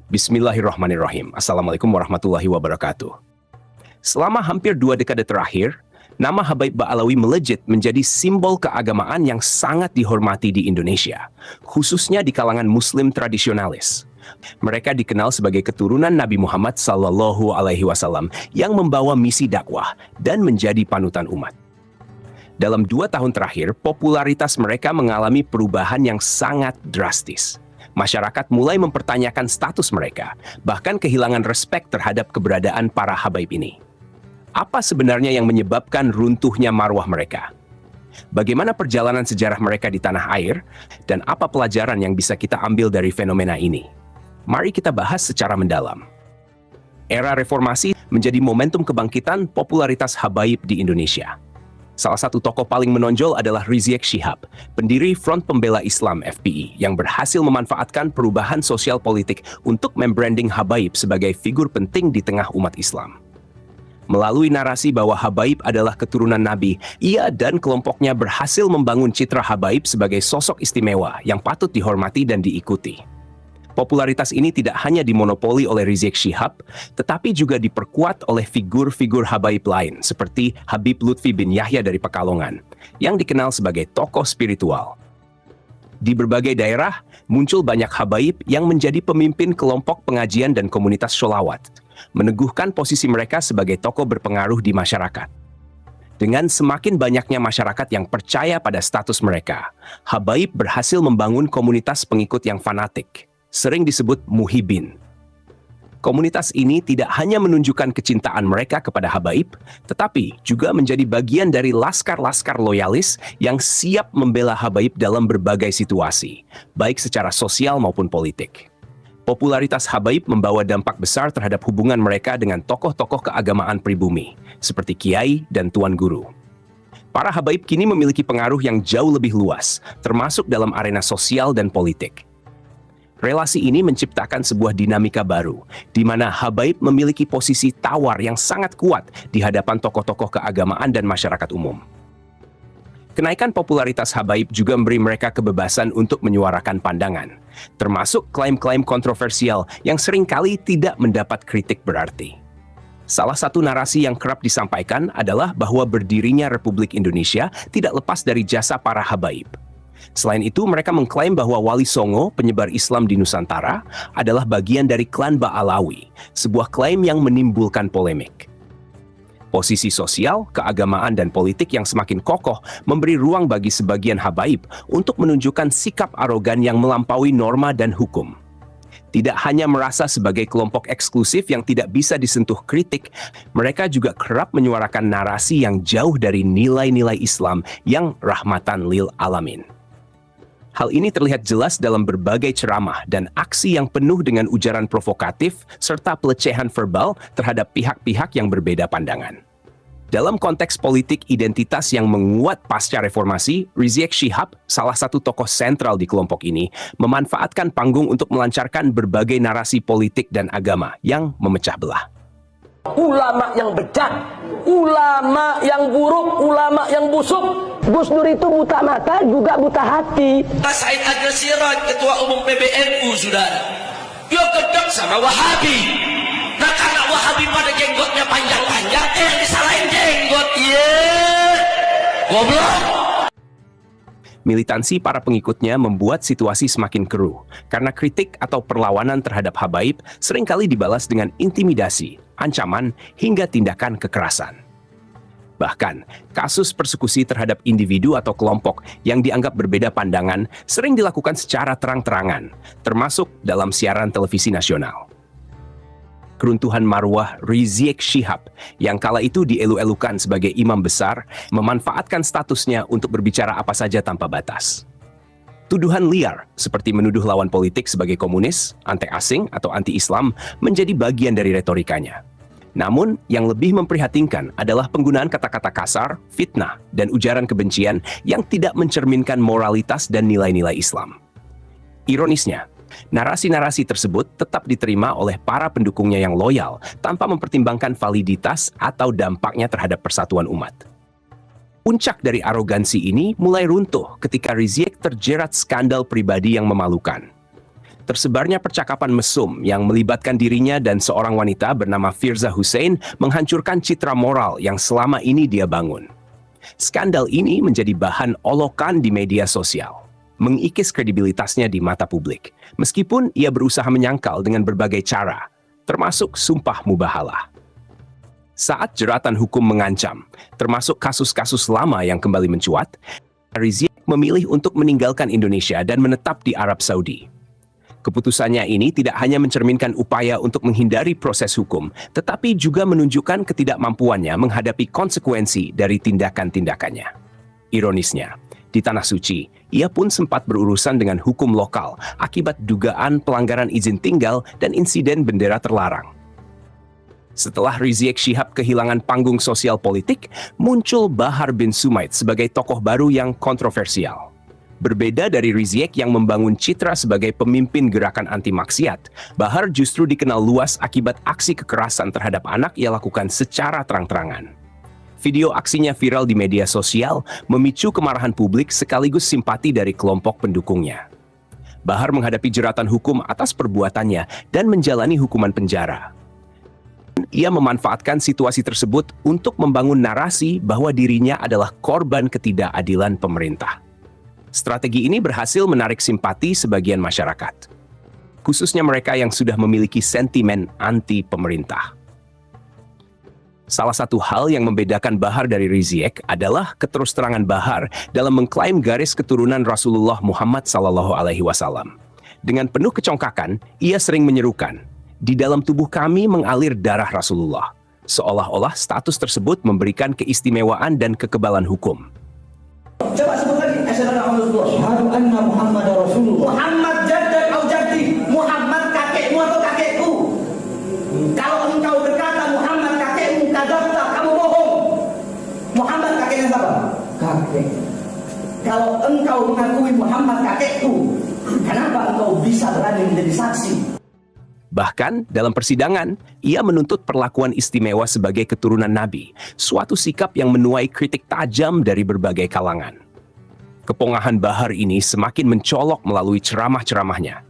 Bismillahirrahmanirrahim. Assalamualaikum warahmatullahi wabarakatuh. Selama hampir 2 dekade terakhir, nama Habaib Ba'alawi melejit menjadi simbol keagamaan yang sangat dihormati di Indonesia, khususnya di kalangan Muslim tradisionalis. Mereka dikenal sebagai keturunan Nabi Muhammad SAW yang membawa misi dakwah dan menjadi panutan umat. Dalam 2 tahun terakhir, popularitas mereka mengalami perubahan yang sangat drastis. Masyarakat mulai mempertanyakan status mereka, bahkan kehilangan respek terhadap keberadaan para habaib ini. Apa sebenarnya yang menyebabkan runtuhnya marwah mereka? Bagaimana perjalanan sejarah mereka di tanah air, dan apa pelajaran yang bisa kita ambil dari fenomena ini? Mari kita bahas secara mendalam. Era reformasi menjadi momentum kebangkitan popularitas habaib di Indonesia. Salah satu tokoh paling menonjol adalah Rizik Syihab, pendiri Front Pembela Islam (FPI) yang berhasil memanfaatkan perubahan sosial politik untuk membranding habaib sebagai figur penting di tengah umat Islam. Melalui narasi bahwa habaib adalah keturunan Nabi, ia dan kelompoknya berhasil membangun citra habaib sebagai sosok istimewa yang patut dihormati dan diikuti. Popularitas ini tidak hanya dimonopoli oleh Rizik Syihab, tetapi juga diperkuat oleh figur-figur habaib lain seperti Habib Lutfi bin Yahya dari Pekalongan, yang dikenal sebagai tokoh spiritual. Di berbagai daerah, muncul banyak habaib yang menjadi pemimpin kelompok pengajian dan komunitas sholawat, meneguhkan posisi mereka sebagai tokoh berpengaruh di masyarakat. Dengan semakin banyaknya masyarakat yang percaya pada status mereka, habaib berhasil membangun komunitas pengikut yang fanatik, sering disebut muhibin. Komunitas ini tidak hanya menunjukkan kecintaan mereka kepada habaib, tetapi juga menjadi bagian dari laskar-laskar loyalis yang siap membela habaib dalam berbagai situasi, baik secara sosial maupun politik. Popularitas habaib membawa dampak besar terhadap hubungan mereka dengan tokoh-tokoh keagamaan pribumi, seperti kiai dan tuan guru. Para habaib kini memiliki pengaruh yang jauh lebih luas, termasuk dalam arena sosial dan politik. Relasi ini menciptakan sebuah dinamika baru, di mana habaib memiliki posisi tawar yang sangat kuat di hadapan tokoh-tokoh keagamaan dan masyarakat umum. Kenaikan popularitas habaib juga memberi mereka kebebasan untuk menyuarakan pandangan, termasuk klaim-klaim kontroversial yang seringkali tidak mendapat kritik berarti. Salah satu narasi yang kerap disampaikan adalah bahwa berdirinya Republik Indonesia tidak lepas dari jasa para habaib. Selain itu, mereka mengklaim bahwa Wali Songo, penyebar Islam di Nusantara, adalah bagian dari klan Ba'alawi, sebuah klaim yang menimbulkan polemik. Posisi sosial, keagamaan, dan politik yang semakin kokoh memberi ruang bagi sebagian habaib untuk menunjukkan sikap arogan yang melampaui norma dan hukum. Tidak hanya merasa sebagai kelompok eksklusif yang tidak bisa disentuh kritik, mereka juga kerap menyuarakan narasi yang jauh dari nilai-nilai Islam yang rahmatan lil alamin. Hal ini terlihat jelas dalam berbagai ceramah dan aksi yang penuh dengan ujaran provokatif serta pelecehan verbal terhadap pihak-pihak yang berbeda pandangan. Dalam konteks politik identitas yang menguat pasca reformasi, Rizik Syihab, salah satu tokoh sentral di kelompok ini, memanfaatkan panggung untuk melancarkan berbagai narasi politik dan agama yang memecah belah. Ulama yang bejat, ulama yang buruk, ulama yang busuk. Gus Dur itu buta mata juga buta hati. Said Agil Siraj, ketua umum PBNU, saudara, dia gedek sama Wahabi. Nah, karena Wahabi pada jenggotnya panjang-panjang, yang disalahin jenggot, goblok. Militansi para pengikutnya membuat situasi semakin keruh, karena kritik atau perlawanan terhadap habaib seringkali dibalas dengan intimidasi, ancaman, hingga tindakan kekerasan. Bahkan, kasus persekusi terhadap individu atau kelompok yang dianggap berbeda pandangan sering dilakukan secara terang-terangan, termasuk dalam siaran televisi nasional. Keruntuhan marwah Rizik Syihab yang kala itu dielu-elukan sebagai imam besar, memanfaatkan statusnya untuk berbicara apa saja tanpa batas. Tuduhan liar, seperti menuduh lawan politik sebagai komunis, anti-asing, atau anti-Islam, menjadi bagian dari retorikanya. Namun, yang lebih memprihatinkan adalah penggunaan kata-kata kasar, fitnah, dan ujaran kebencian yang tidak mencerminkan moralitas dan nilai-nilai Islam. Ironisnya, narasi-narasi tersebut tetap diterima oleh para pendukungnya yang loyal tanpa mempertimbangkan validitas atau dampaknya terhadap persatuan umat. Puncak dari arogansi ini mulai runtuh ketika Rizik terjerat skandal pribadi yang memalukan. Tersebarnya percakapan mesum yang melibatkan dirinya dan seorang wanita bernama Firza Hussein menghancurkan citra moral yang selama ini dia bangun. Skandal ini menjadi bahan olokan di media sosial, mengikis kredibilitasnya di mata publik, meskipun ia berusaha menyangkal dengan berbagai cara, termasuk sumpah mubahalah. Saat jeratan hukum mengancam, termasuk kasus-kasus lama yang kembali mencuat, Rizik memilih untuk meninggalkan Indonesia dan menetap di Arab Saudi. Keputusannya ini tidak hanya mencerminkan upaya untuk menghindari proses hukum, tetapi juga menunjukkan ketidakmampuannya menghadapi konsekuensi dari tindakan-tindakannya. Ironisnya, di Tanah Suci, ia pun sempat berurusan dengan hukum lokal akibat dugaan pelanggaran izin tinggal dan insiden bendera terlarang. Setelah Rizik Syihab kehilangan panggung sosial politik, muncul Bahar bin Sumait sebagai tokoh baru yang kontroversial. Berbeda dari Rizik yang membangun citra sebagai pemimpin gerakan anti maksiat, Bahar justru dikenal luas akibat aksi kekerasan terhadap anak ia lakukan secara terang-terangan. Video aksinya viral di media sosial, memicu kemarahan publik sekaligus simpati dari kelompok pendukungnya. Bahar menghadapi jeratan hukum atas perbuatannya dan menjalani hukuman penjara. Ia memanfaatkan situasi tersebut untuk membangun narasi bahwa dirinya adalah korban ketidakadilan pemerintah. Strategi ini berhasil menarik simpati sebagian masyarakat, khususnya mereka yang sudah memiliki sentimen anti-pemerintah. Salah satu hal yang membedakan Bahar dari Rizik adalah keterus-terangan Bahar dalam mengklaim garis keturunan Rasulullah Muhammad SAW. Dengan penuh kecongkakan, ia sering menyerukan, "Di dalam tubuh kami mengalir darah Rasulullah," seolah-olah status tersebut memberikan keistimewaan dan kekebalan hukum. Coba sebut lagi. Asyhadu anna Muhammad Rasulullah. Muhammad jaddad au jaddi. Muhammad kakekmu atau kakekku. Kalau engkau berkata Muhammad kakekmu, kadzabta, kamu bohong. Muhammad kakeknya siapa? Kakek. Kalau engkau mengakui Muhammad kakekku, kenapa engkau bisa berani menjadi saksi? Bahkan dalam persidangan, ia menuntut perlakuan istimewa sebagai keturunan Nabi, suatu sikap yang menuai kritik tajam dari berbagai kalangan. Kepongahan Bahar ini semakin mencolok melalui ceramah-ceramahnya.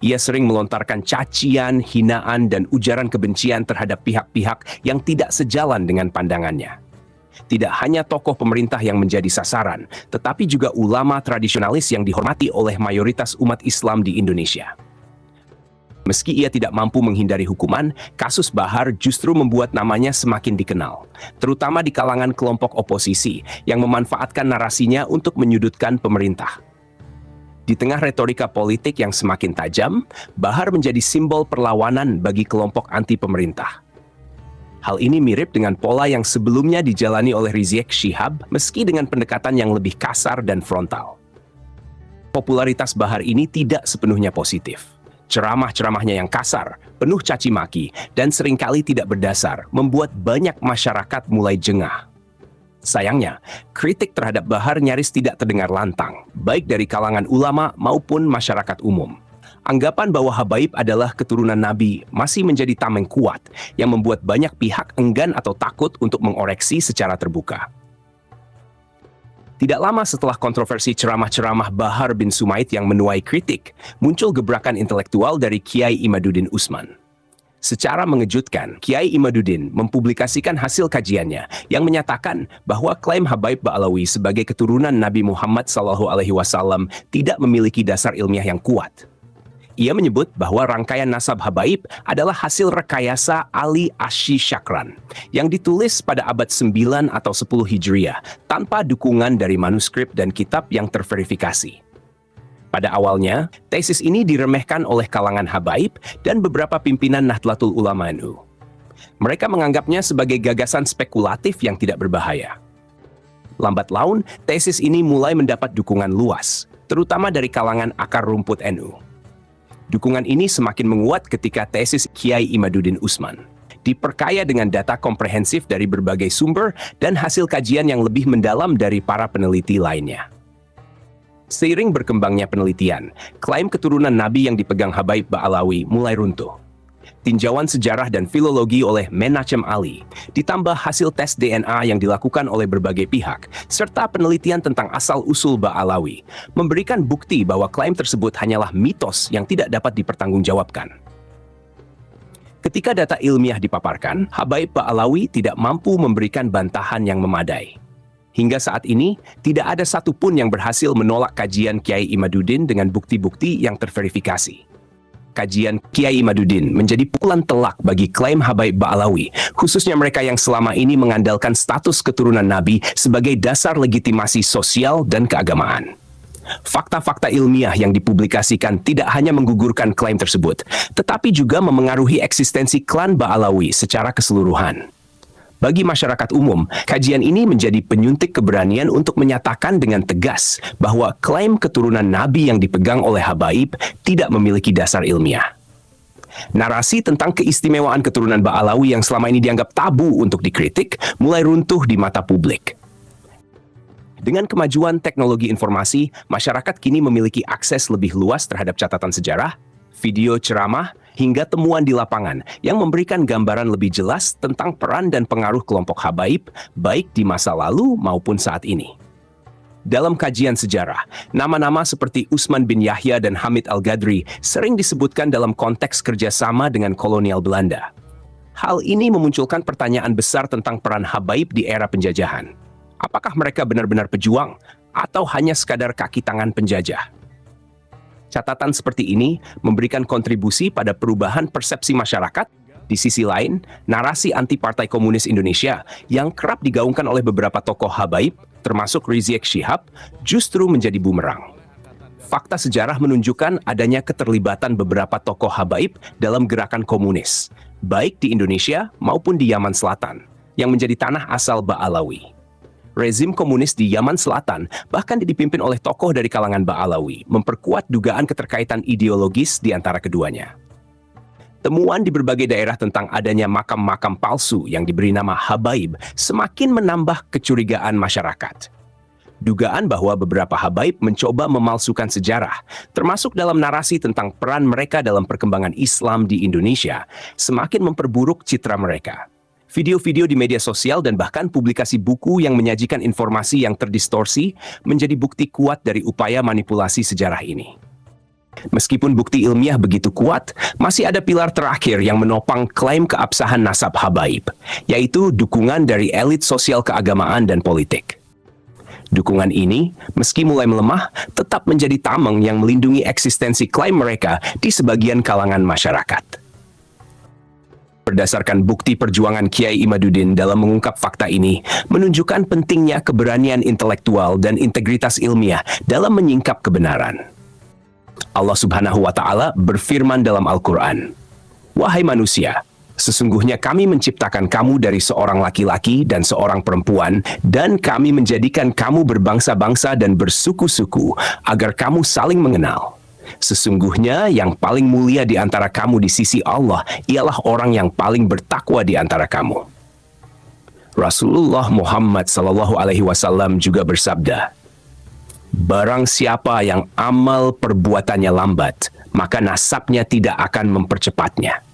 Ia sering melontarkan cacian, hinaan, dan ujaran kebencian terhadap pihak-pihak yang tidak sejalan dengan pandangannya. Tidak hanya tokoh pemerintah yang menjadi sasaran, tetapi juga ulama tradisionalis yang dihormati oleh mayoritas umat Islam di Indonesia. Meski ia tidak mampu menghindari hukuman, kasus Bahar justru membuat namanya semakin dikenal, terutama di kalangan kelompok oposisi yang memanfaatkan narasinya untuk menyudutkan pemerintah. Di tengah retorika politik yang semakin tajam, Bahar menjadi simbol perlawanan bagi kelompok anti-pemerintah. Hal ini mirip dengan pola yang sebelumnya dijalani oleh Rizik Syihab, meski dengan pendekatan yang lebih kasar dan frontal. Popularitas Bahar ini tidak sepenuhnya positif. Ceramah-ceramahnya yang kasar, penuh caci maki, dan seringkali tidak berdasar membuat banyak masyarakat mulai jengah. Sayangnya, kritik terhadap Bahar nyaris tidak terdengar lantang, baik dari kalangan ulama maupun masyarakat umum. Anggapan bahwa Habaib adalah keturunan Nabi masih menjadi tameng kuat yang membuat banyak pihak enggan atau takut untuk mengoreksi secara terbuka. Tidak lama setelah kontroversi ceramah-ceramah Bahar bin Sumait yang menuai kritik, muncul gebrakan intelektual dari Kiai Imaduddin Usman. Secara mengejutkan, Kiai Imaduddin mempublikasikan hasil kajiannya yang menyatakan bahwa klaim Habaib Ba'alawi sebagai keturunan Nabi Muhammad SAW tidak memiliki dasar ilmiah yang kuat. Ia menyebut bahwa rangkaian nasab Habaib adalah hasil rekayasa Ali Asy Syakran yang ditulis pada abad 9 atau 10 Hijriah tanpa dukungan dari manuskrip dan kitab yang terverifikasi. Pada awalnya, tesis ini diremehkan oleh kalangan Habaib dan beberapa pimpinan Nahdlatul Ulama NU. Mereka menganggapnya sebagai gagasan spekulatif yang tidak berbahaya. Lambat laun, tesis ini mulai mendapat dukungan luas, terutama dari kalangan akar rumput NU. Dukungan ini semakin menguat ketika tesis Kiai Imaduddin Usman diperkaya dengan data komprehensif dari berbagai sumber dan hasil kajian yang lebih mendalam dari para peneliti lainnya. Seiring berkembangnya penelitian, klaim keturunan Nabi yang dipegang Habaib Ba'alawi mulai runtuh. tinjauan sejarah dan filologi oleh Menachem Ali, ditambah hasil tes DNA yang dilakukan oleh berbagai pihak, serta penelitian tentang asal-usul Ba'alawi, memberikan bukti bahwa klaim tersebut hanyalah mitos yang tidak dapat dipertanggungjawabkan. Ketika data ilmiah dipaparkan, Habaib Ba'alawi tidak mampu memberikan bantahan yang memadai. Hingga saat ini, tidak ada satupun yang berhasil menolak kajian Kiai Imaduddin dengan bukti-bukti yang terverifikasi. Kajian Kiai Imaduddin menjadi pukulan telak bagi klaim Habaib Ba'alawi, khususnya mereka yang selama ini mengandalkan status keturunan Nabi sebagai dasar legitimasi sosial dan keagamaan. Fakta-fakta ilmiah yang dipublikasikan tidak hanya menggugurkan klaim tersebut, tetapi juga memengaruhi eksistensi klan Ba'alawi secara keseluruhan. Bagi masyarakat umum, kajian ini menjadi penyuntik keberanian untuk menyatakan dengan tegas bahwa klaim keturunan Nabi yang dipegang oleh Habaib tidak memiliki dasar ilmiah. Narasi tentang keistimewaan keturunan Ba'alawi yang selama ini dianggap tabu untuk dikritik mulai runtuh di mata publik. Dengan kemajuan teknologi informasi, masyarakat kini memiliki akses lebih luas terhadap catatan sejarah, video ceramah, hingga temuan di lapangan yang memberikan gambaran lebih jelas tentang peran dan pengaruh kelompok Habaib, baik di masa lalu maupun saat ini. Dalam kajian sejarah, nama-nama seperti Utsman bin Yahya dan Hamid Al-Ghadri sering disebutkan dalam konteks kerjasama dengan kolonial Belanda. Hal ini memunculkan pertanyaan besar tentang peran Habaib di era penjajahan. Apakah mereka benar-benar pejuang atau hanya sekadar kaki tangan penjajah? Catatan seperti ini memberikan kontribusi pada perubahan persepsi masyarakat. Di sisi lain, narasi anti Partai Komunis Indonesia yang kerap digaungkan oleh beberapa tokoh Habaib, termasuk Rizik Syihab, justru menjadi bumerang. Fakta sejarah menunjukkan adanya keterlibatan beberapa tokoh Habaib dalam gerakan komunis, baik di Indonesia maupun di Yaman Selatan, yang menjadi tanah asal Ba'alawi. Rezim komunis di Yaman Selatan bahkan dipimpin oleh tokoh dari kalangan Ba'alawi, memperkuat dugaan keterkaitan ideologis di antara keduanya. Temuan di berbagai daerah tentang adanya makam-makam palsu yang diberi nama Habaib semakin menambah kecurigaan masyarakat. Dugaan bahwa beberapa Habaib mencoba memalsukan sejarah, termasuk dalam narasi tentang peran mereka dalam perkembangan Islam di Indonesia, semakin memperburuk citra mereka. Video-video di media sosial dan bahkan publikasi buku yang menyajikan informasi yang terdistorsi menjadi bukti kuat dari upaya manipulasi sejarah ini. Meskipun bukti ilmiah begitu kuat, masih ada pilar terakhir yang menopang klaim keabsahan nasab Habaib, yaitu dukungan dari elit sosial keagamaan dan politik. Dukungan ini, meski mulai melemah, tetap menjadi tameng yang melindungi eksistensi klaim mereka di sebagian kalangan masyarakat. Berdasarkan bukti perjuangan Kiai Imaduddin dalam mengungkap fakta ini, menunjukkan pentingnya keberanian intelektual dan integritas ilmiah dalam menyingkap kebenaran. Allah Subhanahu wa Ta'ala berfirman dalam Al-Quran, "Wahai manusia, sesungguhnya kami menciptakan kamu dari seorang laki-laki dan seorang perempuan, dan kami menjadikan kamu berbangsa-bangsa dan bersuku-suku agar kamu saling mengenal. Sesungguhnya yang paling mulia di antara kamu di sisi Allah ialah orang yang paling bertakwa di antara kamu." Rasulullah Muhammad SAW juga bersabda, "Barang siapa yang amal perbuatannya lambat, maka nasabnya tidak akan mempercepatnya."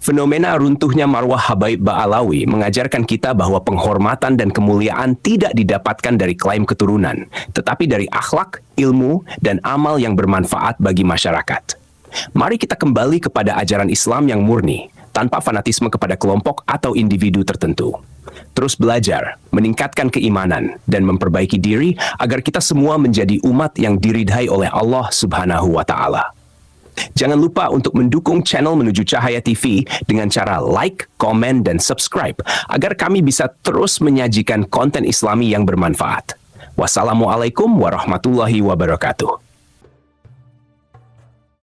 Fenomena runtuhnya marwah Habaib Ba'alawi mengajarkan kita bahwa penghormatan dan kemuliaan tidak didapatkan dari klaim keturunan, tetapi dari akhlak, ilmu, dan amal yang bermanfaat bagi masyarakat. Mari kita kembali kepada ajaran Islam yang murni, tanpa fanatisme kepada kelompok atau individu tertentu. Terus belajar, meningkatkan keimanan, dan memperbaiki diri agar kita semua menjadi umat yang diridhai oleh Allah Subhanahu wa Ta'ala. Jangan lupa untuk mendukung channel Menuju Cahaya TV dengan cara like, komen, dan subscribe agar kami bisa terus menyajikan konten Islami yang bermanfaat. Wassalamualaikum warahmatullahi wabarakatuh.